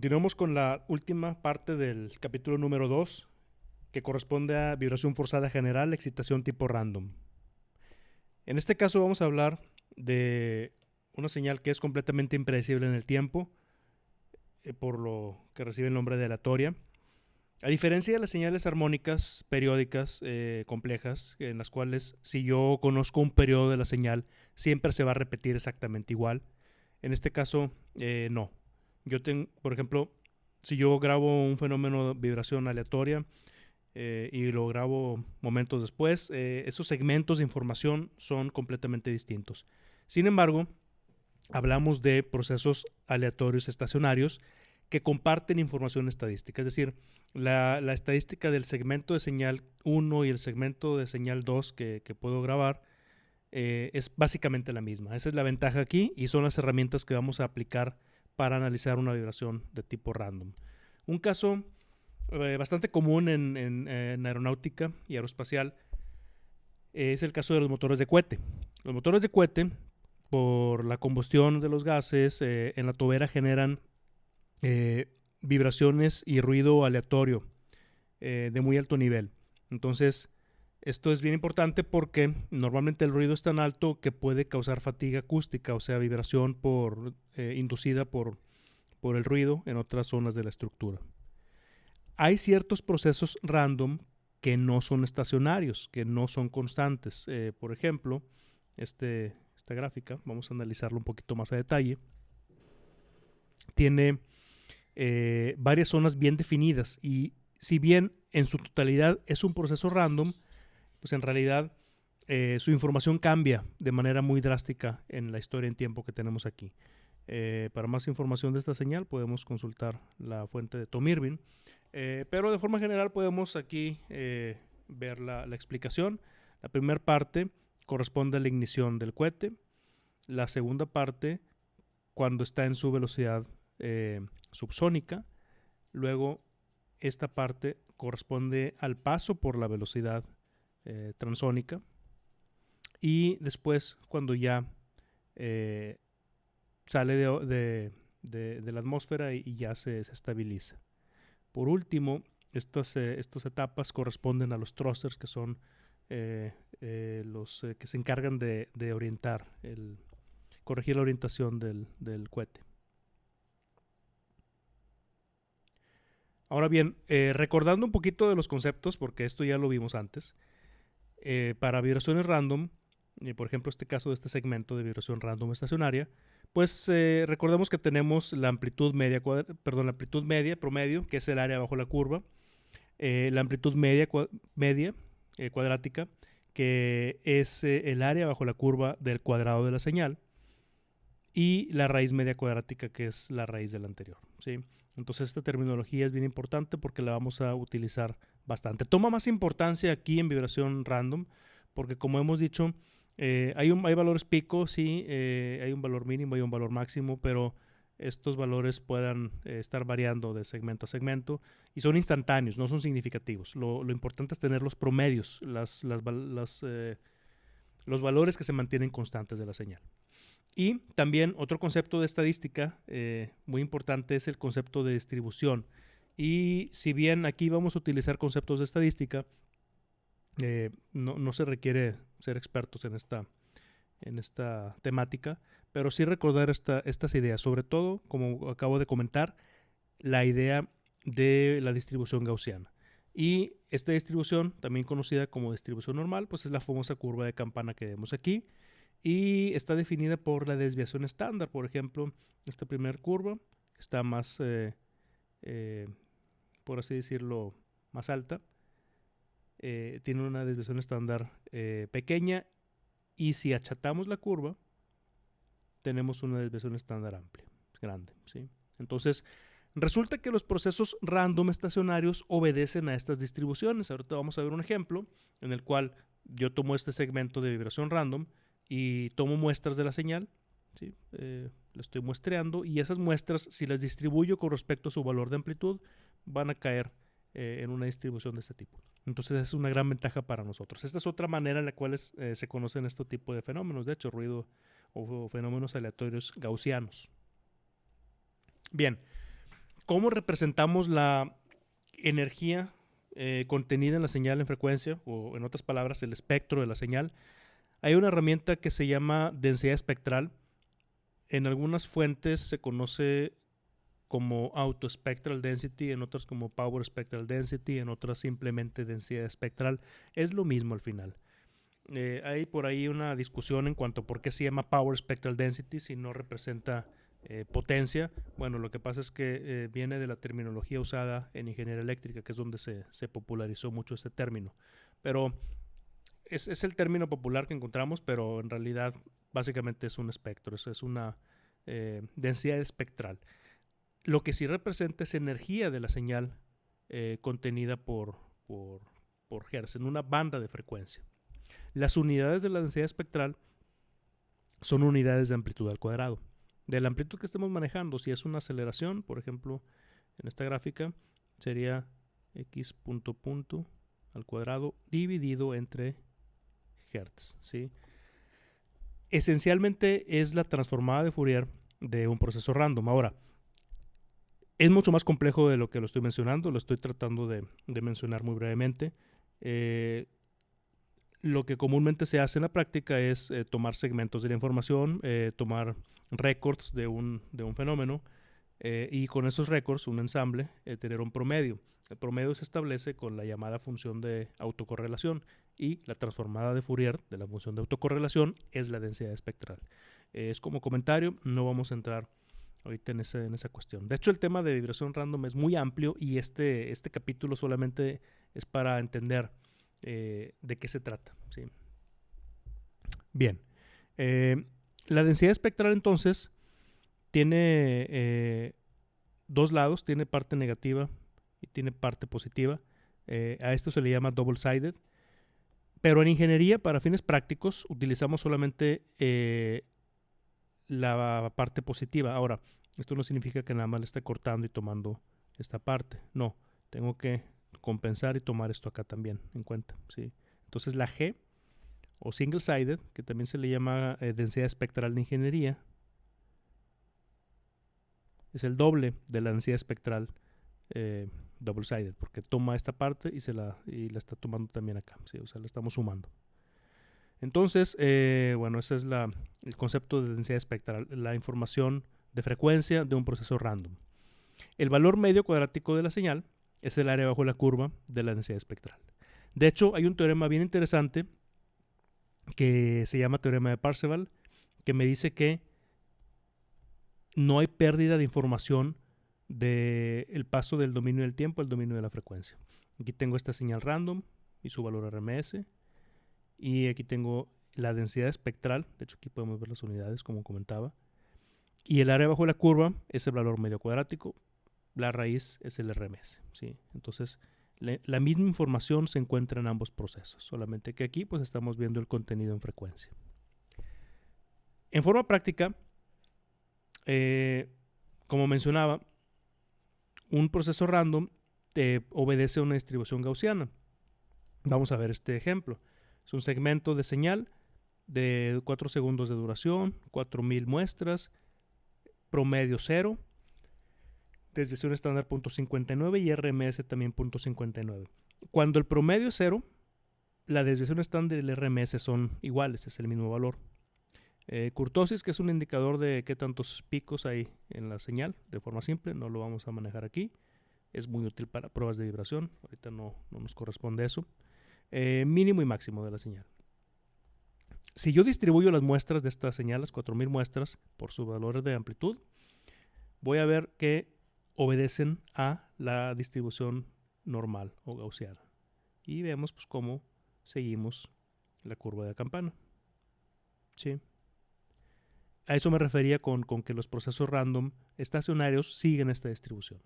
Continuamos con la última parte del capítulo número 2, que corresponde a vibración forzada general, excitación tipo random. En este caso vamos a hablar de una señal que es completamente impredecible en el tiempo, por lo que recibe el nombre de aleatoria. A diferencia de las señales armónicas periódicas complejas, en las cuales si yo conozco un periodo de la señal, siempre se va a repetir exactamente igual. En este caso, no. Por ejemplo, si yo grabo un fenómeno de vibración aleatoria y lo grabo momentos después, esos segmentos de información son completamente distintos. Sin embargo, hablamos de procesos aleatorios estacionarios que comparten información estadística. Es decir, la estadística del segmento de señal 1 y el segmento de señal 2 que puedo grabar es básicamente la misma. Esa es la ventaja aquí y son las herramientas que vamos a aplicar para analizar una vibración de tipo random. Un caso bastante común en aeronáutica y aeroespacial es el caso de los motores de cohete. Los motores de cohete, por la combustión de los gases en la tobera, generan eh, vibraciones y ruido aleatorio de muy alto nivel. Entonces, esto es bien importante porque normalmente el ruido es tan alto que puede causar fatiga acústica, o sea, vibración inducida por el ruido en otras zonas de la estructura. Hay ciertos procesos random que no son estacionarios, que no son constantes. Por ejemplo, esta gráfica, vamos a analizarlo un poquito más a detalle, tiene varias zonas bien definidas y si bien en su totalidad es un proceso random, pues en realidad su información cambia de manera muy drástica en la historia en tiempo que tenemos aquí. Para más información de esta señal podemos consultar la fuente de Tom Irwin, pero de forma general podemos aquí ver la explicación. La primera parte corresponde a la ignición del cohete, la segunda parte cuando está en su velocidad subsónica, luego esta parte corresponde al paso por la velocidad transónica y después cuando ya sale de la atmósfera y ya se estabiliza. Por último, estas etapas corresponden a los thrusters, que son los que se encargan de orientar, corregir la orientación del cohete. Ahora bien, recordando un poquito de los conceptos, porque esto ya lo vimos antes, para vibraciones random, por ejemplo este caso de este segmento de vibración random estacionaria, pues recordemos que tenemos la amplitud media, la amplitud media promedio, que es el área bajo la curva, la amplitud media cuadrática, que es el área bajo la curva del cuadrado de la señal, y la raíz media cuadrática, que es la raíz del anterior, ¿sí? Entonces esta terminología es bien importante porque la vamos a utilizar bastante. Toma más importancia aquí en vibración random porque, como hemos dicho, hay valores pico, sí, hay un valor mínimo, hay un valor máximo, pero estos valores puedan estar variando de segmento a segmento y son instantáneos, no son significativos. Lo importante es tener los promedios, los valores que se mantienen constantes de la señal. Y también otro concepto de estadística muy importante es el concepto de distribución. Y si bien aquí vamos a utilizar conceptos de estadística, no se requiere ser expertos en esta temática, pero sí recordar estas ideas, sobre todo, como acabo de comentar, la idea de la distribución gaussiana. Y esta distribución, también conocida como distribución normal, pues es la famosa curva de campana que vemos aquí y está definida por la desviación estándar. Por ejemplo, esta primera curva está más, por así decirlo, más alta, tiene una desviación estándar pequeña, y si achatamos la curva tenemos una desviación estándar amplia, grande, ¿sí? Entonces resulta que los procesos random estacionarios obedecen a estas distribuciones. Ahorita vamos a ver un ejemplo en el cual yo tomo este segmento de vibración random y tomo muestras de la señal, ¿sí? La estoy muestreando y esas muestras, si las distribuyo con respecto a su valor de amplitud, van a caer en una distribución de este tipo. Entonces es una gran ventaja para nosotros. Esta es otra manera en la cual se conocen este tipo de fenómenos, de hecho, ruido o fenómenos aleatorios gaussianos. Bien, ¿Cómo representamos la energía contenida en la señal en frecuencia, o en otras palabras, el espectro de la señal? Hay una herramienta que se llama densidad espectral. En algunas fuentes se conoce como Auto Spectral Density, en otras como Power Spectral Density, en otras simplemente densidad espectral. Es lo mismo al final. Hay por ahí una discusión en cuanto a por qué se llama Power Spectral Density si no representa potencia. Bueno, lo que pasa es que viene de la terminología usada en ingeniería eléctrica, que es donde se popularizó mucho este término. Pero es el término popular que encontramos, pero en realidad básicamente es un espectro, es una densidad espectral. Lo que sí representa es energía de la señal contenida por Hertz en una banda de frecuencia. Las unidades de la densidad espectral son unidades de amplitud al cuadrado. De la amplitud que estemos manejando, si es una aceleración, por ejemplo, en esta gráfica, sería x punto punto al cuadrado dividido entre Hertz, ¿sí? Esencialmente es la transformada de Fourier de un proceso random. Ahora, es mucho más complejo de lo que lo estoy mencionando, lo estoy tratando de mencionar muy brevemente. Lo que comúnmente se hace en la práctica es tomar segmentos de la información, tomar récords de un fenómeno y con esos récords, un ensamble, tener un promedio. El promedio se establece con la llamada función de autocorrelación y la transformada de Fourier de la función de autocorrelación es la densidad espectral. Es como comentario, no vamos a entrar ahorita en esa cuestión. De hecho, el tema de vibración random es muy amplio y este capítulo solamente es para entender de qué se trata, ¿sí? Bien. La densidad espectral entonces tiene dos lados, tiene parte negativa y tiene parte positiva. A esto se le llama double-sided. Pero en ingeniería, para fines prácticos, utilizamos solamente la parte positiva. Ahora, esto no significa que nada más le esté cortando y tomando esta parte. No, tengo que compensar y tomar esto acá también en cuenta, ¿sí? Entonces la G, o single-sided, que también se le llama densidad espectral de ingeniería, es el doble de la densidad espectral double-sided, porque toma esta parte y la está tomando también acá, ¿sí? O sea, la estamos sumando. Entonces, bueno, ese es el concepto de densidad espectral, la información de frecuencia de un proceso random. El valor medio cuadrático de la señal es el área bajo la curva de la densidad espectral. De hecho, hay un teorema bien interesante que se llama teorema de Parseval, que me dice que no hay pérdida de información del paso del dominio del tiempo al dominio de la frecuencia. Aquí tengo esta señal random y su valor RMS. Y aquí tengo la densidad espectral. De hecho, aquí podemos ver las unidades, como comentaba. Y el área bajo la curva es el valor medio cuadrático. La raíz es el RMS, ¿sí? Entonces, la misma información se encuentra en ambos procesos. Solamente que aquí pues estamos viendo el contenido en frecuencia. En forma práctica, como mencionaba, un proceso random obedece a una distribución gaussiana. Vamos a ver este ejemplo. Es un segmento de señal de 4 segundos de duración, 4000 muestras, promedio 0, desviación estándar 0.59 y RMS también 0.59. Cuando el promedio es 0, la desviación estándar y el RMS son iguales, es el mismo valor. Kurtosis, que es un indicador de qué tantos picos hay en la señal, de forma simple, no lo vamos a manejar aquí. Es muy útil para pruebas de vibración, ahorita no nos corresponde eso. Mínimo y máximo de la señal. Si yo distribuyo las muestras de esta señal, las 4000 muestras, por sus valores de amplitud, voy a ver que obedecen a la distribución normal o gaussiana. Y vemos pues cómo seguimos la curva de la campana. ¿Sí? A eso me refería con que los procesos random estacionarios siguen esta distribución.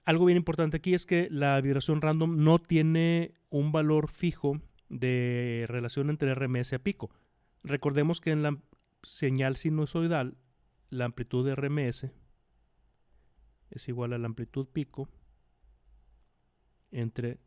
Algo bien importante aquí es que la vibración random no tiene un valor fijo de relación entre RMS a pico. Recordemos que en la señal sinusoidal la amplitud de RMS es igual a la amplitud pico entre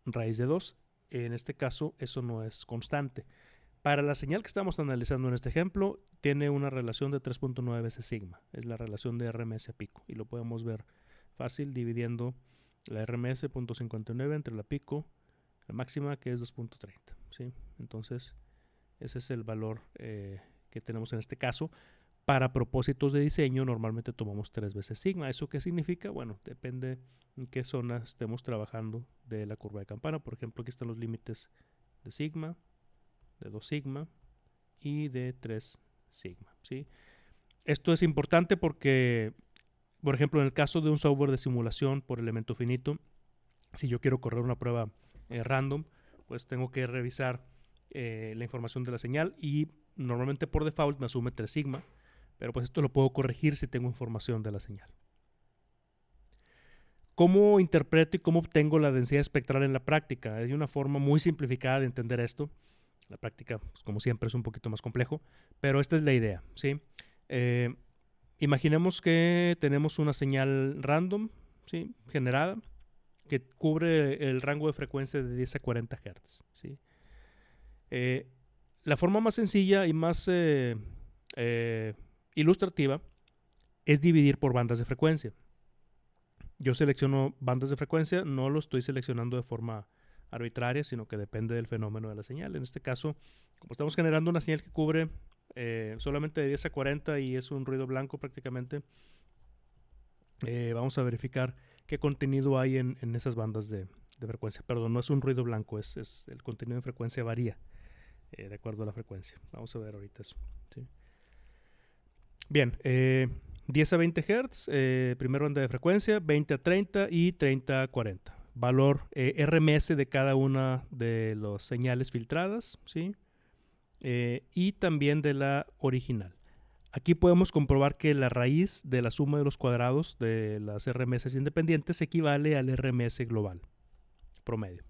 raíz de 2. En este caso eso no es constante. Para la señal que estamos analizando en este ejemplo, tiene una relación de 3.9 veces sigma. Es la relación de RMS a pico. Y lo podemos ver fácil dividiendo la RMS 0.59 entre la pico, la máxima, que es 2.30. ¿Sí? Entonces, ese es el valor que tenemos en este caso. Para propósitos de diseño, normalmente tomamos 3 veces sigma. ¿Eso qué significa? Bueno, depende en qué zona estemos trabajando de la curva de campana. Por ejemplo, aquí están los límites de sigma, de 2 sigma y de 3 sigma. ¿Sí? Esto es importante porque, por ejemplo, en el caso de un software de simulación por elemento finito, si yo quiero correr una prueba random, pues tengo que revisar la información de la señal y normalmente por default me asume 3 sigma, pero pues esto lo puedo corregir si tengo información de la señal. ¿Cómo interpreto y cómo obtengo la densidad espectral en la práctica? Hay una forma muy simplificada de entender esto. La práctica, pues, como siempre, es un poquito más complejo, pero esta es la idea, ¿sí? Imaginemos que tenemos una señal random, ¿sí? Generada, que cubre el rango de frecuencia de 10 a 40 Hz, ¿sí? La forma más sencilla y más ilustrativa es dividir por bandas de frecuencia. Yo selecciono bandas de frecuencia, no lo estoy seleccionando de forma arbitraria, sino que depende del fenómeno de la señal. En este caso, como estamos generando una señal que cubre solamente de 10 a 40 y es un ruido blanco prácticamente, vamos a verificar qué contenido hay en esas bandas de frecuencia. Perdón, no es un ruido blanco, es el contenido de frecuencia varía de acuerdo a la frecuencia. Vamos a ver ahorita eso. ¿Sí? Bien, 10 a 20 Hz, primera banda de frecuencia, 20 a 30 y 30 a 40. Valor RMS de cada una de las señales filtradas, ¿sí? Y también de la original. Aquí podemos comprobar que la raíz de la suma de los cuadrados de las RMS independientes equivale al RMS global promedio.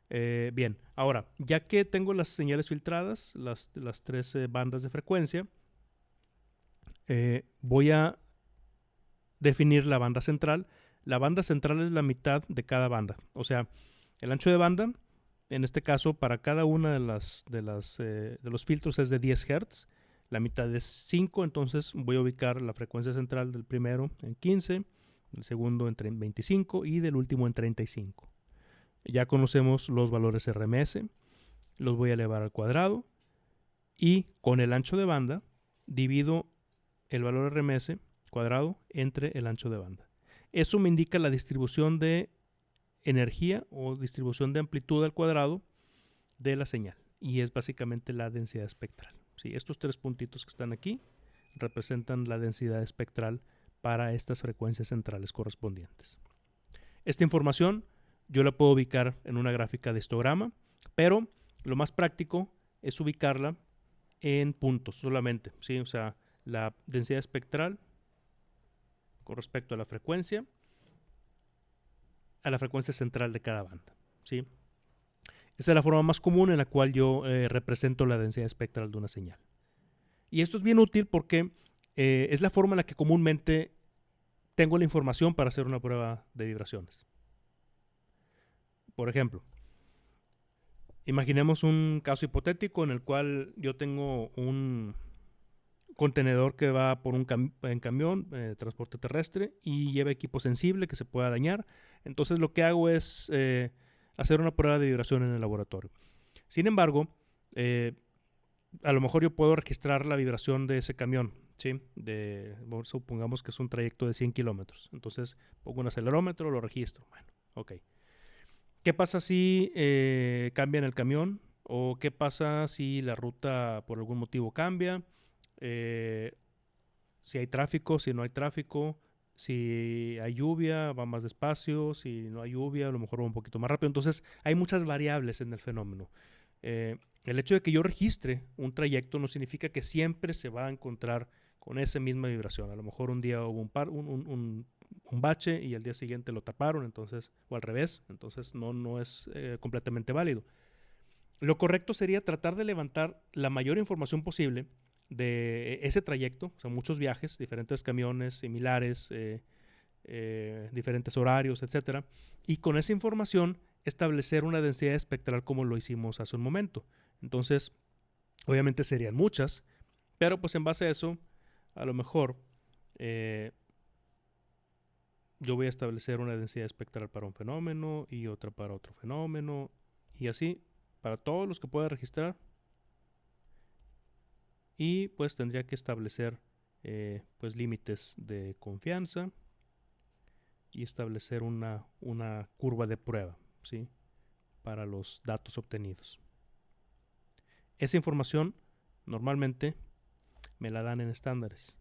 Bien, ahora, ya que tengo las señales filtradas, las 3 bandas de frecuencia, voy a definir la banda central. La banda central es la mitad de cada banda. O sea, el ancho de banda, en este caso, para cada una de los filtros es de 10 Hz. La mitad es 5, entonces voy a ubicar la frecuencia central del primero en 15, del segundo en 25 y del último en 35. Ya conocemos los valores RMS, los voy a elevar al cuadrado y con el ancho de banda divido el valor RMS cuadrado entre el ancho de banda. Eso me indica la distribución de energía o distribución de amplitud al cuadrado de la señal y es básicamente la densidad espectral. ¿Sí? Estos 3 puntitos que están aquí representan la densidad espectral para estas frecuencias centrales correspondientes. Esta información yo la puedo ubicar en una gráfica de histograma, pero lo más práctico es ubicarla en puntos solamente, ¿sí? O sea, la densidad espectral con respecto a la frecuencia central de cada banda, ¿sí? Esa es la forma más común en la cual yo represento la densidad espectral de una señal. Y esto es bien útil porque es la forma en la que comúnmente tengo la información para hacer una prueba de vibraciones. Por ejemplo, imaginemos un caso hipotético en el cual yo tengo un contenedor que va por un camión, transporte terrestre, y lleva equipo sensible que se pueda dañar. Entonces lo que hago es hacer una prueba de vibración en el laboratorio. Sin embargo, a lo mejor yo puedo registrar la vibración de ese camión, ¿sí? Supongamos que es un trayecto de 100 kilómetros. Entonces pongo un acelerómetro, lo registro. Bueno, ok. ¿Qué pasa si cambian el camión? ¿O qué pasa si la ruta por algún motivo cambia? Si hay tráfico, si no hay tráfico, si hay lluvia, va más despacio, si no hay lluvia, a lo mejor va un poquito más rápido. Entonces, hay muchas variables en el fenómeno. El hecho de que yo registre un trayecto no significa que siempre se va a encontrar con esa misma vibración. A lo mejor un día hubo un bache y al día siguiente lo taparon, entonces, o al revés, entonces no es completamente válido. Lo correcto sería tratar de levantar la mayor información posible de ese trayecto, o sea, muchos viajes, diferentes camiones similares, diferentes horarios, etcétera, y con esa información establecer una densidad espectral como lo hicimos hace un momento. Entonces, obviamente serían muchas, pero pues en base a eso, a lo mejor yo voy a establecer una densidad espectral para un fenómeno y otra para otro fenómeno, y así para todos los que pueda registrar, y pues tendría que establecer pues límites de confianza y establecer una curva de prueba, ¿sí? Para los datos obtenidos. Esa información normalmente me la dan en estándares.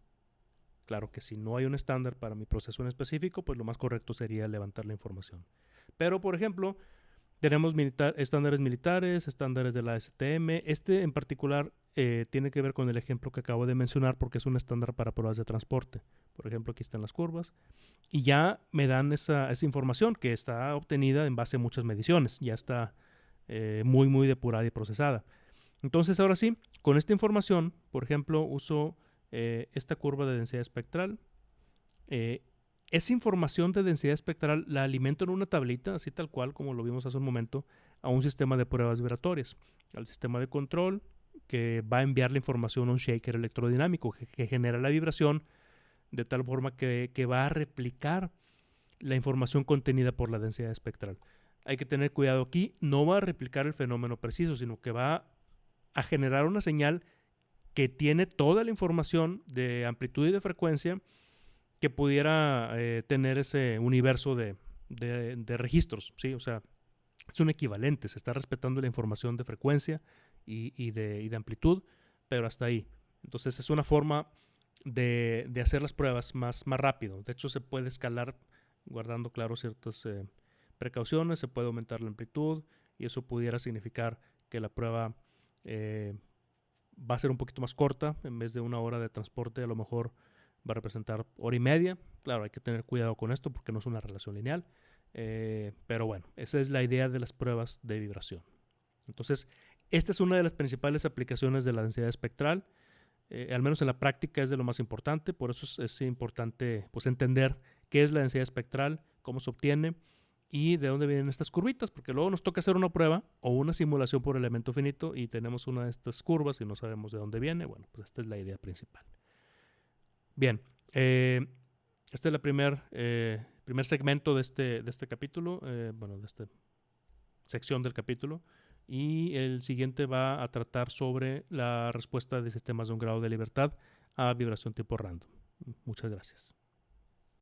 Claro que si no hay un estándar para mi proceso en específico, pues lo más correcto sería levantar la información. Pero, por ejemplo, tenemos estándares militares, estándares de la STM. Este en particular tiene que ver con el ejemplo que acabo de mencionar porque es un estándar para pruebas de transporte. Por ejemplo, aquí están las curvas. Y ya me dan esa información que está obtenida en base a muchas mediciones. Ya está muy depurada y procesada. Entonces, ahora sí, con esta información, por ejemplo, uso esta curva de densidad espectral. Esa información de densidad espectral la alimento en una tablita, así tal cual como lo vimos hace un momento, a un sistema de pruebas vibratorias, al sistema de control que va a enviar la información a un shaker electrodinámico que genera la vibración de tal forma que va a replicar la información contenida por la densidad espectral. Hay que tener cuidado aquí, no va a replicar el fenómeno preciso, sino que va a generar una señal que tiene toda la información de amplitud y de frecuencia que pudiera tener ese universo de registros, ¿sí? O sea, es un equivalente, se está respetando la información de frecuencia y de amplitud, pero hasta ahí. Entonces es una forma de hacer las pruebas más rápido. De hecho, se puede escalar guardando, claro, ciertas precauciones, se puede aumentar la amplitud y eso pudiera significar que la prueba va a ser un poquito más corta. En vez de 1 hora de transporte, a lo mejor va a representar 1 hora y media. Claro, hay que tener cuidado con esto porque no es una relación lineal. Pero bueno, esa es la idea de las pruebas de vibración. Entonces, esta es una de las principales aplicaciones de la densidad espectral. Al menos en la práctica es de lo más importante. Por eso es importante pues, entender qué es la densidad espectral, cómo se obtiene y de dónde vienen estas curvitas, porque luego nos toca hacer una prueba o una simulación por elemento finito y tenemos una de estas curvas y no sabemos de dónde viene. Bueno, pues esta es la idea principal. Bien, este es el primer segmento de este capítulo, bueno, de esta sección del capítulo, y el siguiente va a tratar sobre la respuesta de sistemas de un grado de libertad a vibración tipo random. Muchas gracias.